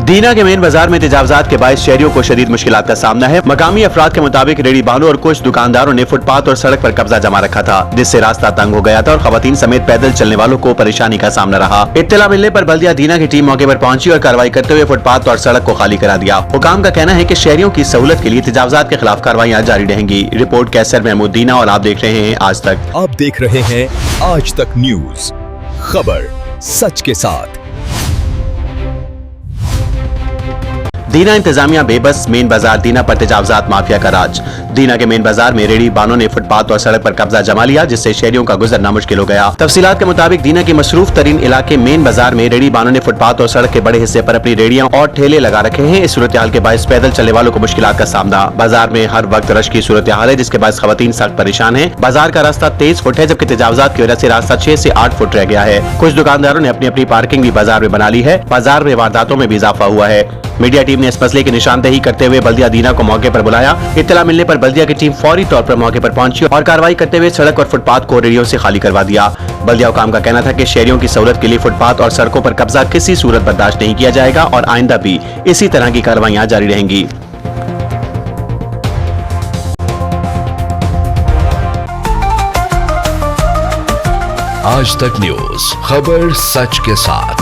दीना के मेन बाजार में तजावजात के बायस शहरियों को शदीद मुश्किलात का सामना है। मकामी अफराद के मुताबिक रेडी बानों और कुछ दुकानदारों ने फुटपाथ और सड़क पर कब्जा जमा रखा था, जिससे रास्ता तंग हो गया था और खवातीन समेत पैदल चलने वालों को परेशानी का सामना रहा। इत्तला मिलने पर बल्दिया दीना की टीम मौके पर पहुंची और कार्रवाई करते हुए फुटपाथ और सड़क को खाली करा दिया। हुकाम का कहना है कि शहरियों की सहूलत के लिए तजावजात के खिलाफ कार्रवाई जारी रहेंगी। रिपोर्ट कैसर महमूद दीना और आप देख रहे हैं आज तक। आप देख रहे हैं आज तक न्यूज, खबर सच के साथ। दीना इंतजामिया बेबस, मेन बाजार दीना पर तजावजात माफिया का राज। दीना के मेन बाजार में रेडी बानों ने फुटपाथ और सड़क पर कब्जा जमा लिया, जिससे शहरियों का गुजरना मुश्किल हो गया। तफसीलात के मुताबिक दीना के मसरूफ तरीन इलाके मेन बाजार में रेडी बानों ने फुटपाथ और सड़क के बड़े हिस्से पर अपनी रेडियां और ठेले लगा रखे हैं। इस सूरत हाल के बायस पैदल चलने वालों को मुश्किलात का सामना। बाजार में हर वक्त रश की सूरत हाल है, जिसके बायस खवातीन सख्त परेशान है। बाजार का रास्ता 23 फुट है, जबकि तजावजात की वजह से रास्ता 6 से 8 फुट रह गया है। कुछ दुकानदारों ने अपनी अपनी पार्किंग भी बाजार में बना ली है। बाजार में वारदातों में भी इजाफा हुआ है। मीडिया टीम ने इस मसले की निशानदेही करते हुए बल्दिया दीना को मौके पर बुलाया। इत्तला मिलने पर बल्दिया की टीम फौरी तौर पर मौके पर पहुंची और कार्रवाई करते हुए सड़क और फुटपाथ को रेडियो से खाली करवा दिया। बल्दिया हुकाम का कहना था कि शहरियों की सहूलत के लिए फुटपाथ और सड़कों पर कब्जा किसी सूरत बर्दाश्त नहीं किया जाएगा और आइंदा भी इसी तरह की कार्रवाइयां जारी रहेंगी। आज तक न्यूज, खबर सच के साथ।